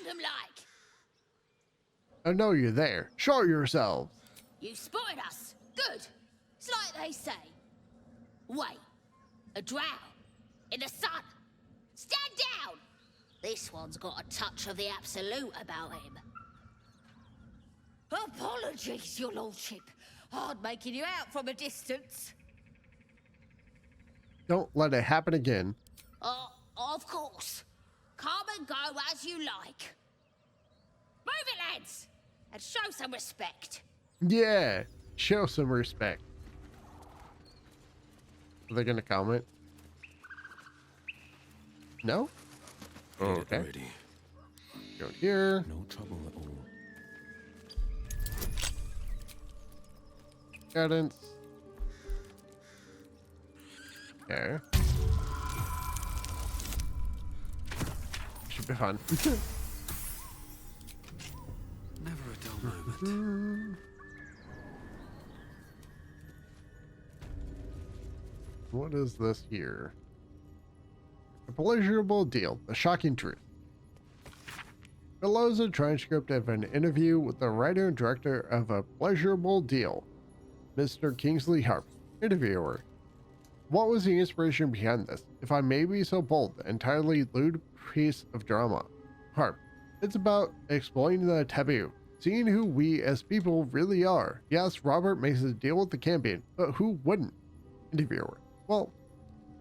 them like? I know you're there. Show yourselves. You spotted us. Good. It's like they say. Wait. A drow. In the sun. Stand down! This one's got a touch of the absolute about him. Apologies, your lordship. Hard making you out from a distance. Don't let it happen again. Of course. Come and go as you like. Move it, lads! And show some respect. Yeah, show some respect. Are they gonna comment? No? Okay. Ready. Go here. No trouble at all. Guidance. Okay. Should be fun. Never a dull moment. What is this here? A pleasurable deal. A shocking truth. Below is a transcript of an interview with the writer and director of A Pleasurable Deal, Mr. Kingsley Harp. Interviewer. What was the inspiration behind this? If I may be so bold, entirely lewd piece of drama. Harp. It's about exploiting the taboo. Seeing who we as people really are. Yes, Robert makes a deal with the champion, but who wouldn't? Interviewer. Well,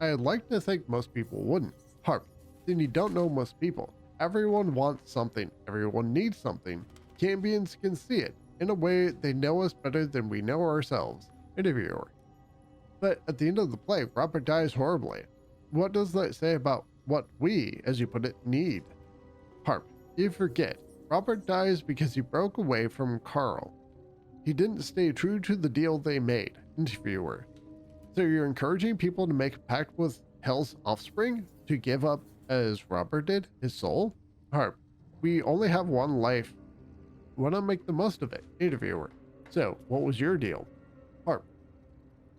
I'd like to think most people wouldn't. Harp. Then you don't know most people. Everyone wants something. Everyone needs something. Champions can see it. In a way, they know us better than we know ourselves. Interviewer. But at the end of the play, Robert dies horribly. What does that say about what we, as you put it, need? Harp. You forget. Robert dies because he broke away from Carl. He didn't stay true to the deal they made. Interviewer. So you're encouraging people to make a pact with Hell's offspring? To give up, as Robert did, his soul? Harp. We only have one life. Why not make the most of it? Interviewer. So, what was your deal? Harp.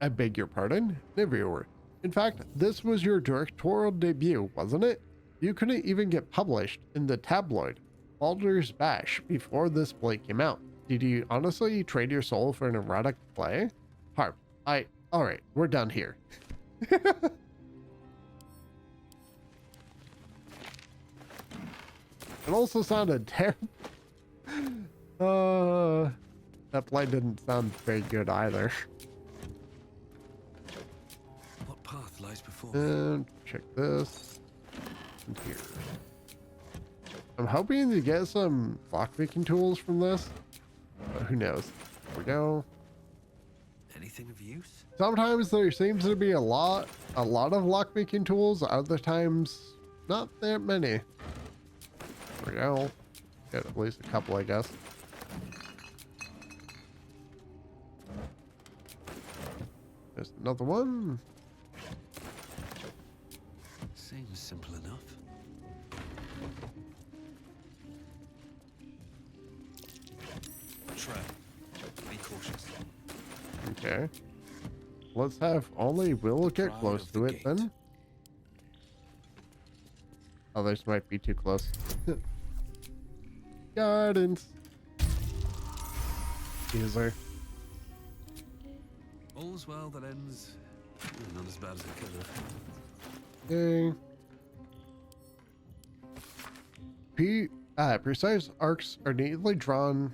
I beg your pardon? Interviewer. In fact, this was your directorial debut, wasn't it? You couldn't even get published in the tabloid Baldur's Bash before this play came out. Did you honestly trade your soul for an erotic play? Harp. Alright, we're done here. It also sounded terrible. That play didn't sound very good either. What path lies before me? And check this. And here. I'm hoping to get some lockpicking tools from this. But who knows? There we go. Anything of use? Sometimes there seems to be a lot of lockpicking tools. Other times, not that many. There we go. Got at least a couple, I guess. There's another one. Seems simple enough. Trap. Be cautious. Okay. Let's have only Will get Pride close of to the it gate. then. Others might be too close. Guidance. Easy. All's well that ends. Not as bad as it could have. Okay. Precise arcs are neatly drawn.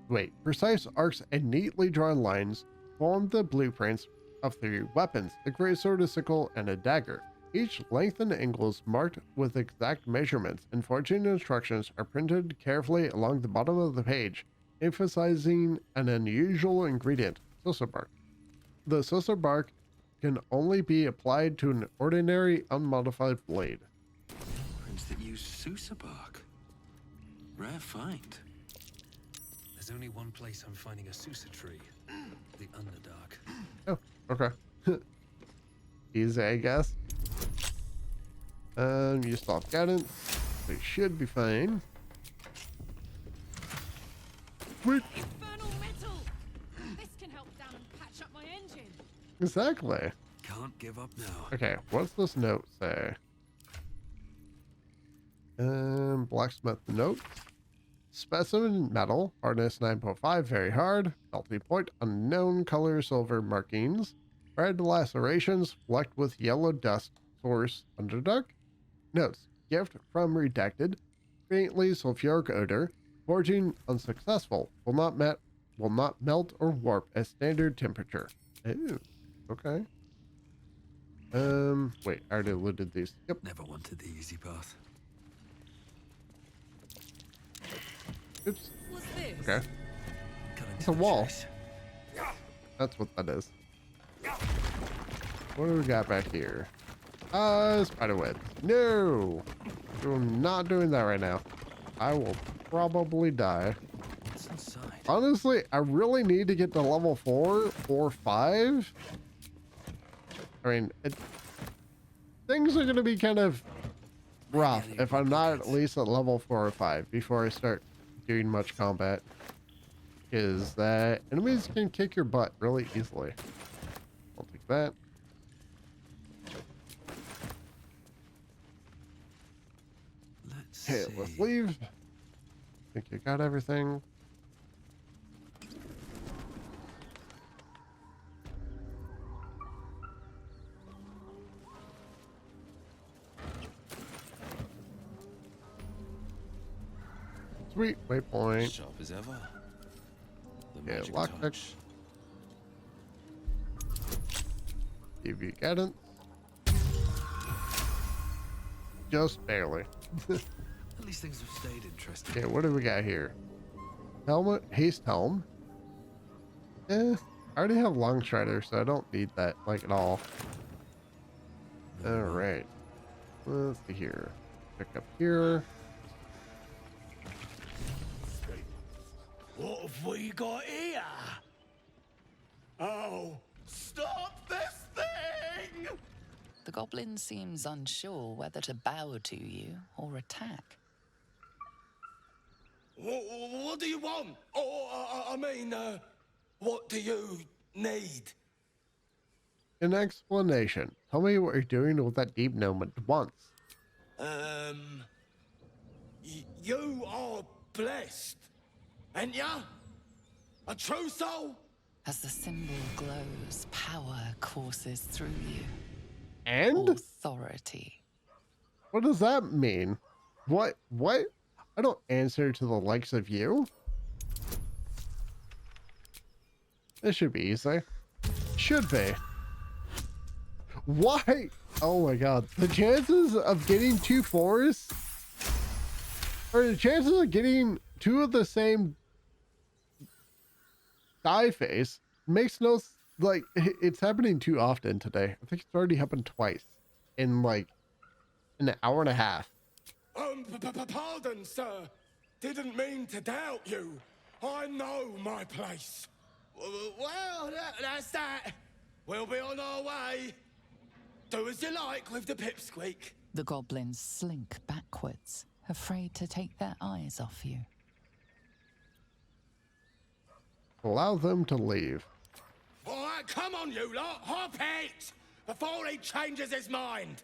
Wait, precise arcs and neatly drawn lines form the blueprints of 3 weapons: a greatsword, a sickle, and a dagger. Each length and angle is marked with exact measurements, and forging instructions are printed carefully along the bottom of the page, emphasizing an unusual ingredient: sorcerer bark. The sorcerer bark can only be applied to an ordinary unmodified blade. Prints that use Sousa bark. Rare find. There's only one place I'm finding a Sousa tree. The Underdark. Oh, okay. Easy, I guess. You still have guidance. They should be fine. Which Infernal metal! This can help down and patch up my engine. exactly. Can't give up now. Okay, what's this note say? blacksmith notes. Specimen metal, hardness 9.5, very hard. Melting point, unknown color, silver markings. Red lacerations, flecked with yellow dust, source, underdark. Notes, gift from redacted. Faintly sulfuric odor. Forging unsuccessful. Will not melt or warp at standard temperature. Ooh, okay. Wait, I already looted these. Yep. Never wanted the easy path. Oops. What's this? Okay. It's a wall. That's what that is. What do we got back here? Spider webs. No! I'm not doing that right now. I will probably die. What's inside? Honestly, I really need to get to level 4 or 5. I mean, things are going to be kind of rough if I'm not at least at level 4 or 5 before I start doing much combat. Because enemies can kick your butt really easily. I'll take that. Okay, let's leave. I think you got everything. Sweet, waypoint. Sharp as ever. The Yeah, magic lockpick. touch. Give you guidance. Just barely. At least things have stayed interesting. Okay, what do we got here? Helmet, haste helm. I already have long strider, so I don't need that like at all. All right, let's see here. Pick up here. What have we got here? Oh, stop this thing! The goblin seems unsure whether to bow to you or attack. What do you want? What do you need? An explanation. Tell me what you're doing with that deep gnome at once. You are blessed, ain't ya? A true soul? As the symbol glows, power courses through you. And? Authority. What does that mean? What? I don't answer to the likes of you. This should be easy. Should be. Why? Oh my god. The chances of getting 2 4s, or the chances of getting 2 of the same die face makes no, like, it's happening too often today. I think it's already happened twice in like an hour and a half. Pardon, sir. Didn't mean to doubt you. I know my place. Well, that's that. We'll be on our way. Do as you like with the pipsqueak. The goblins slink backwards, afraid to take their eyes off you. Allow them to leave. All right, come on, you lot. Hop it! Before he changes his mind.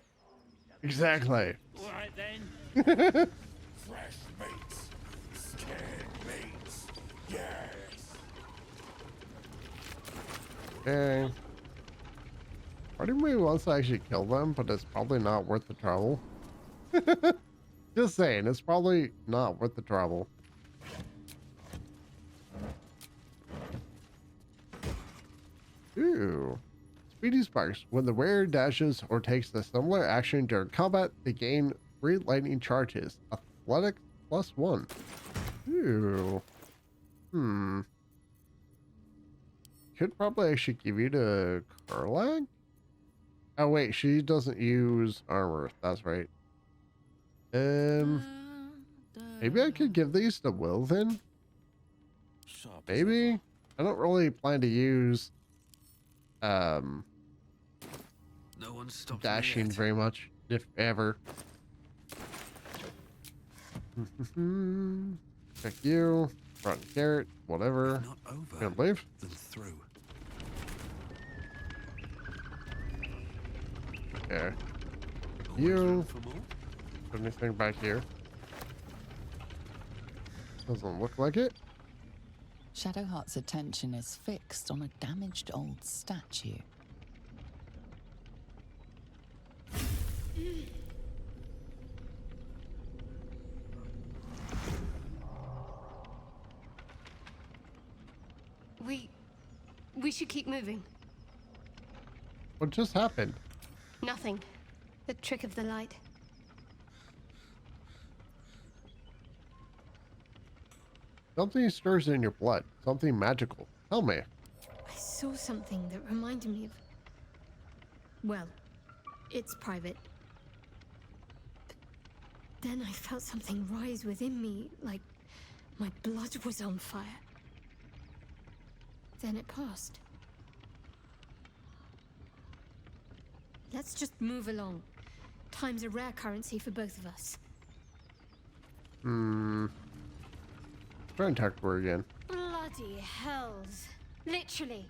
Exactly. All right, then. Fresh meats. Scared meats. Yes. Okay. Part of me wants to actually kill them, but it's probably not worth the trouble. Just saying, it's probably not worth the trouble. Ooh. Speedy Sparks. When the wearer dashes or takes a similar action during combat, they gain 3 lightning charges. Athletic +1. Ooh. Could probably actually give you to Kurlag? Oh wait, she doesn't use armor. That's right. Maybe I could give these to Will then? Sharp as Maybe? I don't really plan to use No one stopped me dashing yet. very much, if ever. Check you. Front carrot, whatever. Not over. Gonna leave? Then through. Okay. Always You. room for more? Anything back here? Doesn't look like it. Shadowheart's attention is fixed on a damaged old statue. We should keep moving. What just happened? Nothing. The trick of the light. Something stirs in your blood. Something magical. Tell me. I saw something that reminded me of... Well, it's private. But then I felt something rise within me, like my blood was on fire. Then it passed. Let's just move along. Time's a rare currency for both of us. Try and talk to her again. Bloody hells. Literally.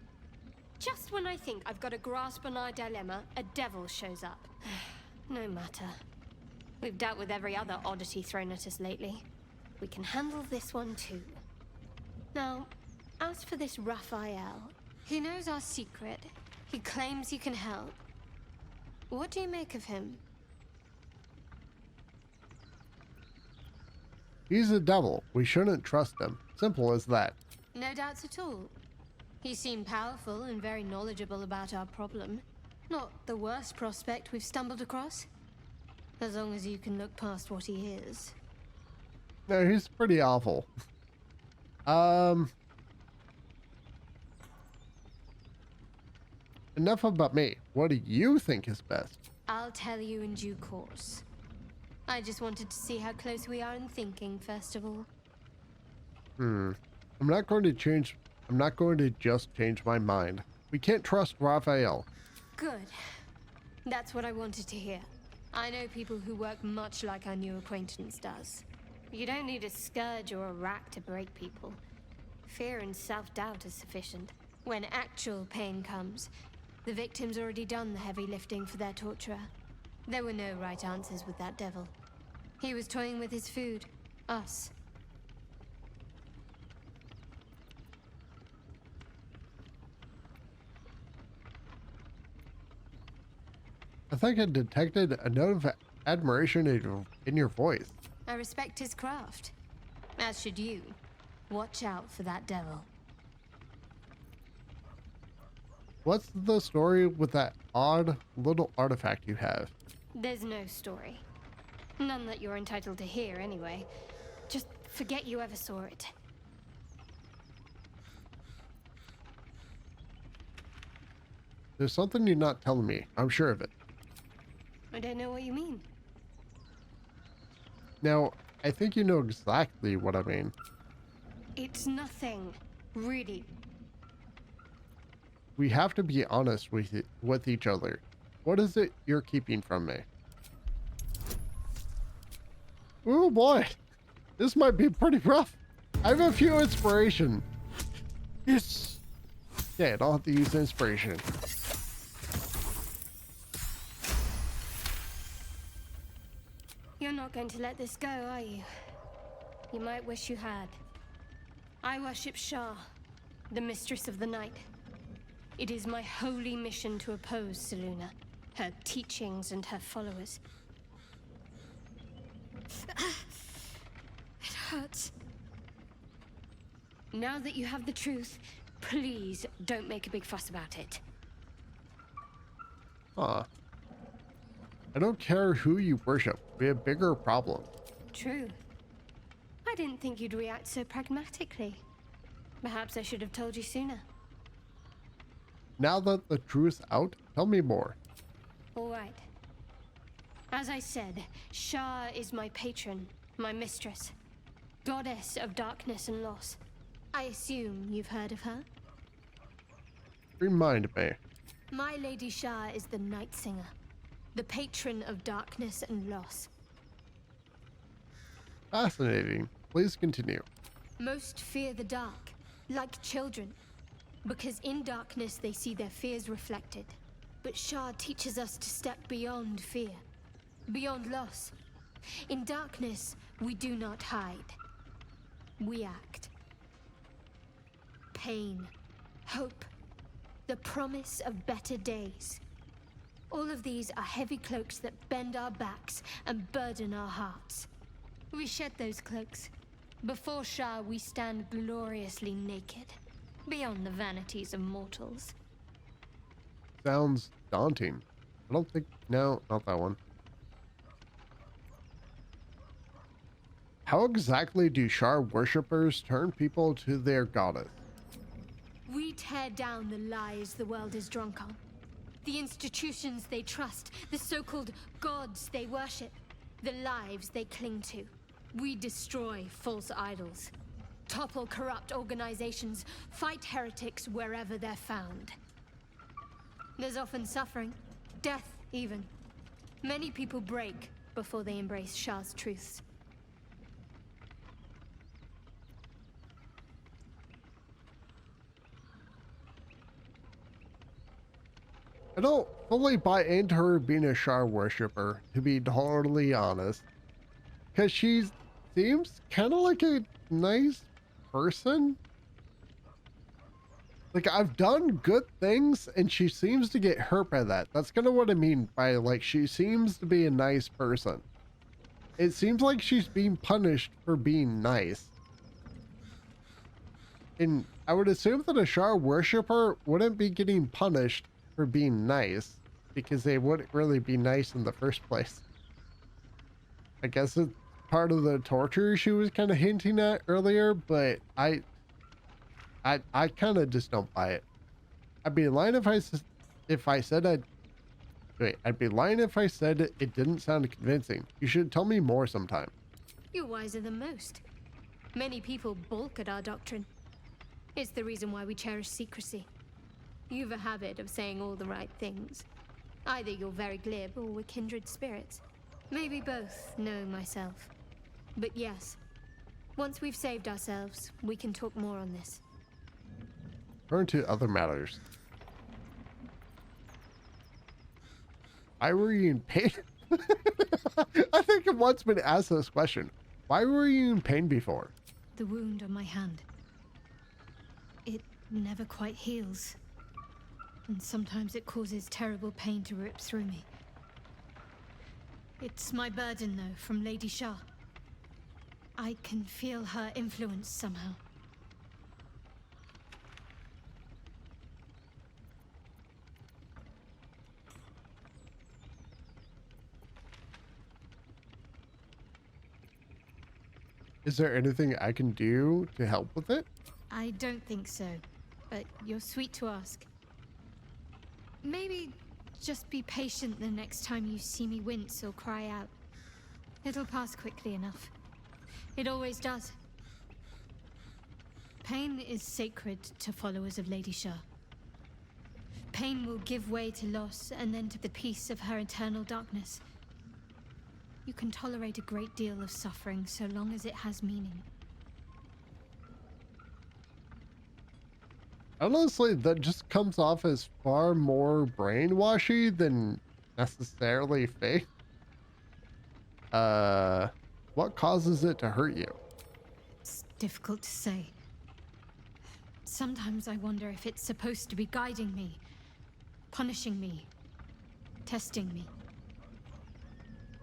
Just when I think I've got a grasp on our dilemma, a devil shows up. No matter. We've dealt with every other oddity thrown at us lately. We can handle this one too. Now, as for this Raphael, he knows our secret. He claims he can help. What do you make of him? He's a devil. We shouldn't trust him. Simple as that. No doubts at all. He seemed powerful and very knowledgeable about our problem. Not the worst prospect we've stumbled across. As long as you can look past what he is. No, he's pretty awful. Enough about me. What do you think is best? I'll tell you in due course. I just wanted to see how close we are in thinking, first of all. I'm not going to just change my mind. We can't trust Raphael. Good. That's what I wanted to hear. I know people who work much like our new acquaintance does. You don't need a scourge or a rack to break people. Fear and self-doubt is sufficient. When actual pain comes, the victim's already done the heavy lifting for their torturer. There were no right answers with that devil. He was toying with his food. Us. I think I detected a note of admiration in your voice. I respect his craft. As should you. Watch out for that devil. What's the story with that odd little artifact you have? There's no story. None that you're entitled to hear, anyway. Just forget you ever saw it. There's something you're not telling me. I'm sure of it. I don't know what you mean. Now, I think you know exactly what I mean. It's nothing. Really. We have to be honest with each other. What is it you're keeping from me? Oh boy, this might be pretty rough. I have a few inspiration. Yes. Yeah, I don't have to use inspiration. You're not going to let this go, are you? You might wish you had. I worship Shah, the mistress of the night. It is my holy mission to oppose Selûne, her teachings and her followers. It hurts. Now that you have the truth, please don't make a big fuss about it. Huh. I don't care who you worship. We have bigger problems. True. I didn't think you'd react so pragmatically. Perhaps I should have told you sooner. Now that the truth's out, tell me more. All right. As I said, Shah is my patron, my mistress. Goddess of darkness and loss. I assume you've heard of her? Remind me. My Lady Shah is the Night Singer, the patron of darkness and loss. Fascinating. Please continue. Most fear the dark, like children, because in darkness they see their fears reflected. But Shah teaches us to step beyond fear, beyond loss. In darkness, we do not hide. we act. Pain, hope, the promise of better days. All of these are heavy cloaks that bend our backs and burden our hearts. We shed those cloaks. Before Shah, we stand gloriously naked, beyond the vanities of mortals. Sounds daunting. I don't think... No, not that one. How exactly do Shar worshippers turn people to their goddess? We tear down the lies the world is drunk on. The institutions they trust, the so-called gods they worship, the lives they cling to. We destroy false idols, topple corrupt organizations, fight heretics wherever they're found. There's often suffering, death even. Many people break before they embrace Shah's truths. I don't fully buy into her being a Shar worshipper, to be totally honest. Because she seems kind of like a nice person. Like, I've done good things, and she seems to get hurt by that. That's kind of what I mean by, like, she seems to be a nice person. It seems like she's being punished for being nice. And I would assume that a Shar worshipper wouldn't be getting punished for being nice, because they wouldn't really be nice in the first place. I guess it's part of the torture she was kind of hinting at earlier, but I kind of just don't buy it. I'd be lying if I said I'd be lying if I said it didn't sound convincing. You should tell me more sometime. You're wiser than most. Many people balk at our doctrine. It's the reason why we cherish secrecy. You've a habit of saying all the right things. Either you're very glib or we're kindred spirits. Maybe both, know myself. But yes, once we've saved ourselves, we can talk more on this. Turn to other matters. Why were you in pain? I think I've once been asked this question. Why were you in pain before? The wound on my hand. It never quite heals. And sometimes it causes terrible pain to rip through me. It's my burden, though, from Lady Shah. I can feel her influence somehow. Is there anything I can do to help with it? I don't think so, but you're sweet to ask. Maybe just be patient the next time you see me wince or cry out. It'll pass quickly enough. It always does. Pain is sacred to followers of Lady Shah. Pain will give way to loss and then to the peace of her eternal darkness. You can tolerate a great deal of suffering so long as it has meaning. Honestly, that just comes off as far more brainwashy than necessarily fake. What causes it to hurt you? It's difficult to say. Sometimes I wonder if it's supposed to be guiding me, punishing me, testing me.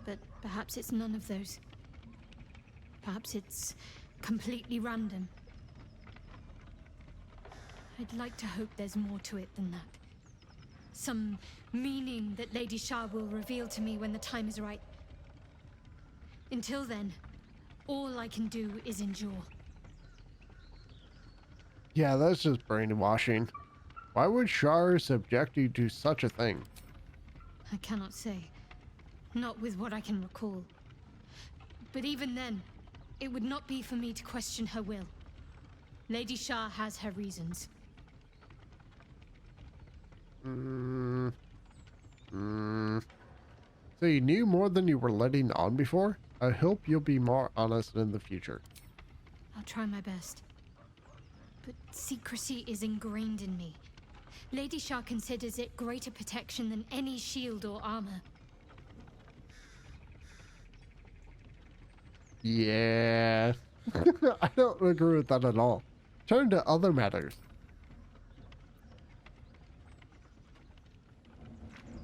But perhaps it's none of those. Perhaps it's completely random. I'd like to hope there's more to it than that. Some meaning that Lady Shah will reveal to me when the time is right. Until then, all I can do is endure. Yeah, that's just brainwashing. Why would Shar subject you to such a thing? I cannot say. Not with what I can recall. But even then, it would not be for me to question her will. Lady Shah has her reasons. So you knew more than you were letting on before? I hope you'll be more honest in the future. I'll try my best. But secrecy is ingrained in me. Lady Shah considers it greater protection than any shield or armor. Yeah, I don't agree with that at all. Turn to other matters.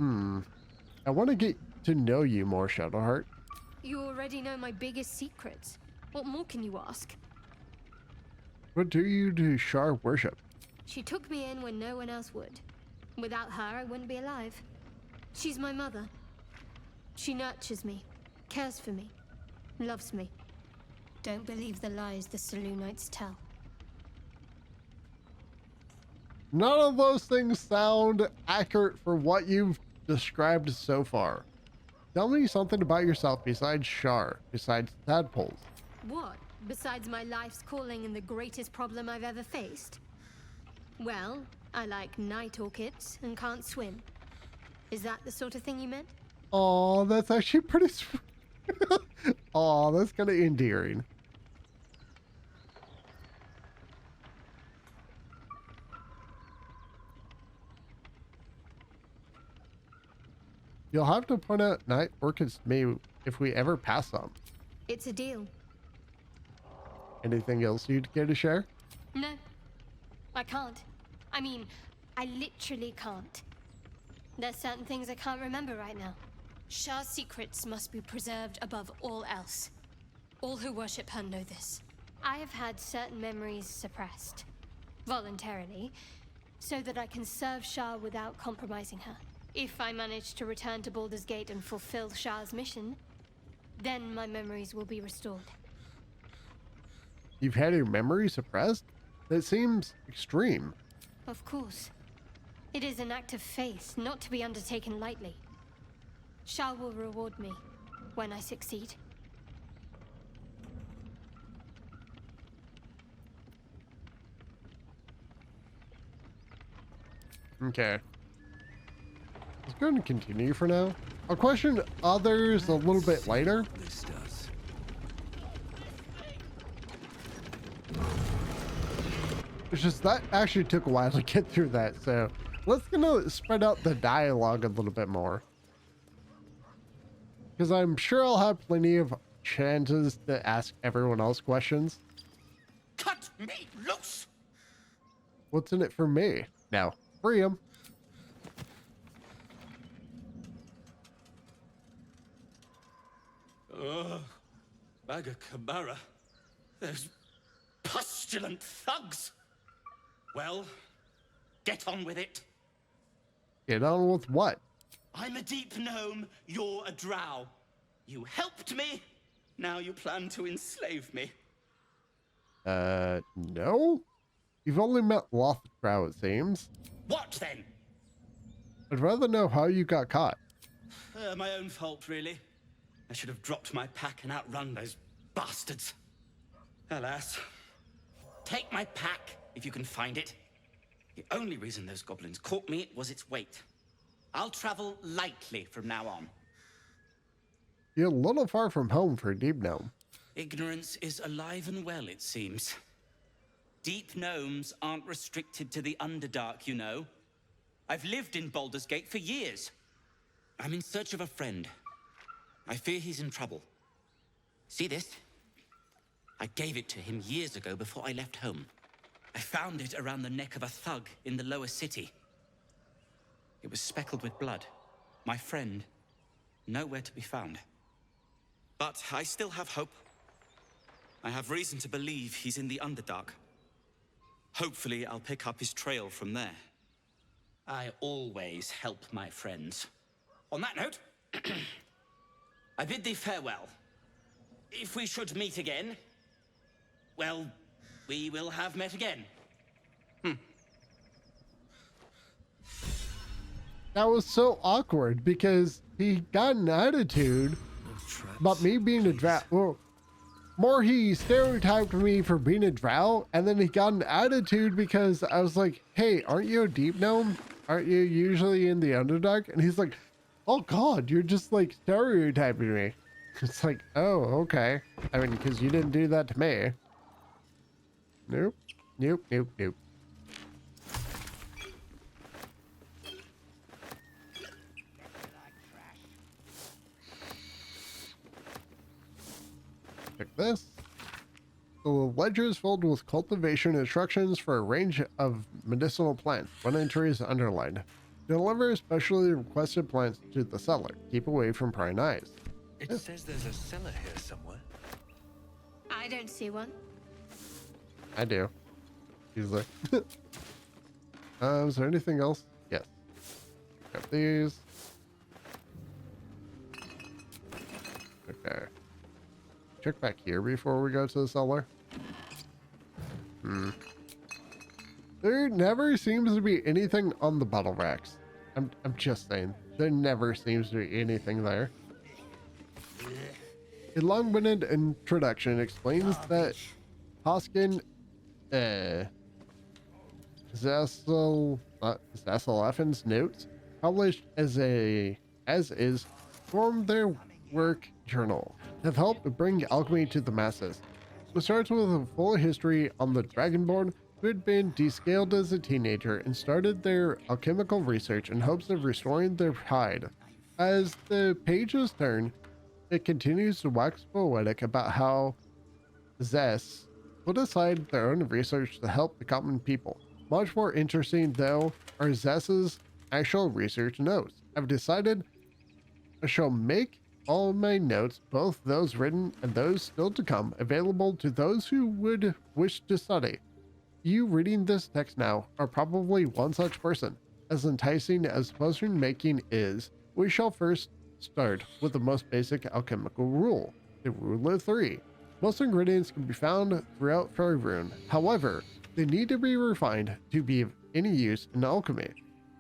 I want to get to know you more, Shadowheart. You already know my biggest secrets. What more can you ask? What do you do Shar worship? She took me in when no one else would. Without her, I wouldn't be alive. She's my mother. She nurtures me, cares for me, loves me. Don't believe the lies the Saloonites tell. None of those things sound accurate for what you've described so far. Tell me something about yourself besides Shar, besides tadpoles. What? Besides my life's calling and the greatest problem I've ever faced? Well, I like night orchids and can't swim. Is that the sort of thing you meant? Oh, that's actually pretty sweet. Oh, that's kind of endearing. You'll have to point out night orchids to me if we ever pass them. It's a deal. Anything else you'd care to share? No, I can't. I mean, I literally can't. There's certain things I can't remember right now. Shah's secrets must be preserved above all else. All who worship her know this. I have had certain memories suppressed, voluntarily, so that I can serve Shah without compromising her. If I manage to return to Baldur's Gate and fulfill Shah's mission, then my memories will be restored. You've had your memory suppressed? That seems extreme. Of course. It is an act of faith, not to be undertaken lightly. Shah will reward me when I succeed. Okay. Let's go ahead and continue for now. I'll question others a little bit later. This does. It's just that actually took a while to get through that, so let's gonna spread out the dialogue a little bit more. Because I'm sure I'll have plenty of chances to ask everyone else questions. Cut me loose! What's in it for me? Now, free him. Ugh. Bagakabara. Those pustulant thugs. Well, get on with it. Get on with what? I'm a deep gnome, you're a drow. You helped me, now you plan to enslave me. No? You've only met Lothbrow, it seems. What then? I'd rather know how you got caught. My own fault, really. I should have dropped my pack and outrun those bastards. Alas. Take my pack, if you can find it. The only reason those goblins caught me was its weight. I'll travel lightly from now on. You're a little far from home for a deep gnome. Ignorance is alive and well, it seems. Deep gnomes aren't restricted to the Underdark, you know. I've lived in Baldur's Gate for years. I'm in search of a friend. I fear he's in trouble. See this? I gave it to him years ago before I left home. I found it around the neck of a thug in the lower city. It was speckled with blood. My friend, nowhere to be found. But I still have hope. I have reason to believe he's in the Underdark. Hopefully, I'll pick up his trail from there. I always help my friends. On that note, I bid thee farewell. If we should meet again, well, we will have met again. That was so awkward because he got an attitude about me being a drow. Well, more he stereotyped me for being a drow, and then he got an attitude because I was like, hey, aren't you a deep gnome? Aren't you usually in the Underdark? And he's like, oh god, you're just like stereotyping me. It's like, oh, okay. I mean, because you didn't do that to me. Nope. Nope, nope, nope. Check this. The ledger is filled with cultivation instructions for a range of medicinal plants. One entry is underlined. Deliver specially requested plants to the cellar. Keep away from prying eyes. It says there's a cellar here somewhere. I don't see one. I do. Usually. Is there anything else? Yes. Got these. Okay. Check back here before we go to the cellar. There never seems to be anything on the bottle racks. I'm just saying. There never seems to be anything there. A long-winded introduction explains that Hoskin Zasseleffen's notes, published as is, form their work journal, have helped bring alchemy to the masses. It starts with a full history on the Dragonborn who had been descaled as a teenager and started their alchemical research in hopes of restoring their pride. As the pages turn, it continues to wax poetic about how Zess put aside their own research to help the common people. Much more interesting, though, are Zess's actual research notes. I've decided I shall make all my notes, both those written and those still to come, available to those who would wish to study. You reading this text now are probably one such person. As enticing as potion making is, we shall first start with the most basic alchemical rule, the rule of 3. Most ingredients can be found throughout Faerûn. However, they need to be refined to be of any use in alchemy.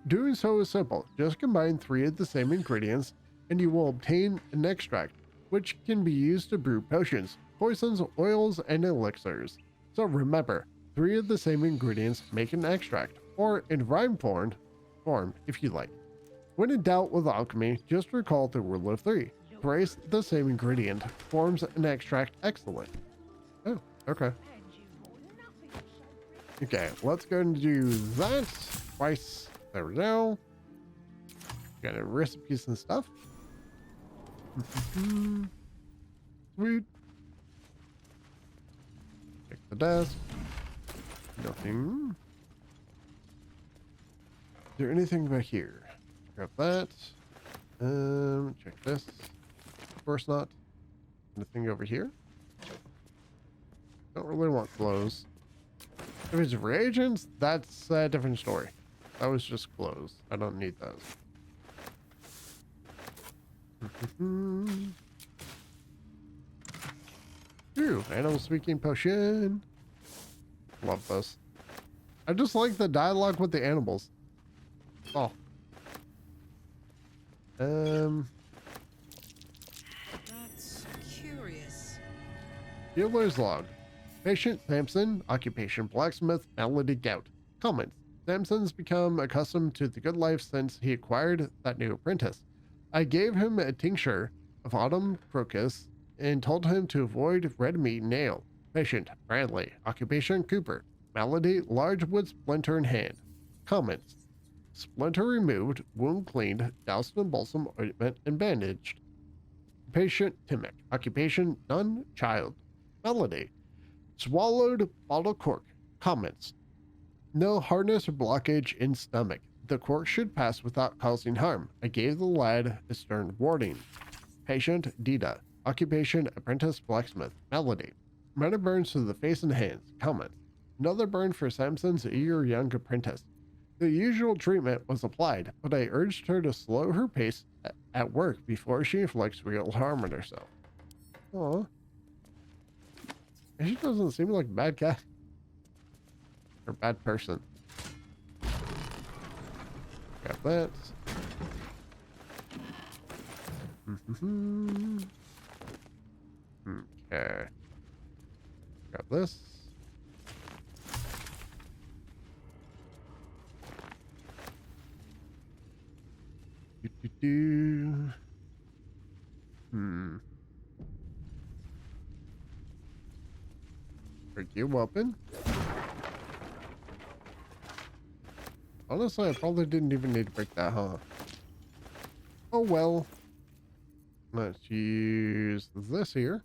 Doing so is simple. Just combine 3 of the same ingredients and you will obtain an extract, which can be used to brew potions, poisons, oils, and elixirs. So remember, 3 of the same ingredients make an extract, or in rhyme form if you like. When in doubt with alchemy, just recall the rule of 3. Thrice the same ingredient forms an extract excellent. Oh, okay. Okay, let's go and do that twice. There we go. Got a recipes and stuff. Sweet. Check the desk. Nothing. Is there anything back here? Grab that. Check this. Of course not. Anything over here? Don't really want clothes. If it's reagents, that's a different story. That was just clothes. I don't need those. Ooh, animal speaking potion. Love this. I just like the dialogue with the animals. Oh. That's curious. Dealer's log. Patient Samson, occupation blacksmith, malady gout. Comments. Samson's become accustomed to the good life since he acquired that new apprentice. I gave him a tincture of autumn crocus and told him to avoid red meat and ale. Patient Bradley, occupation Cooper. Malady, large wood splinter in hand. Comments. Splinter removed, wound cleaned, doused in balsam ointment and bandaged. Patient Timmick, occupation none, child. Malady. Swallowed bottle cork. Comments. No hardness or blockage in stomach. The cork should pass without causing harm. I gave the lad a stern warning. Patient Dita. Occupation apprentice blacksmith. Malady. Minor burns to the face and hands. Comments. Another burn for Samson's eager young apprentice. The usual treatment was applied, but I urged her to slow her pace at work before she inflicts real harm on herself. Aw. She doesn't seem like a bad cat. Or bad person. Got that. Okay. Got this. Break you open. Honestly, I probably didn't even need to break that, huh? Oh well. Let's use this here.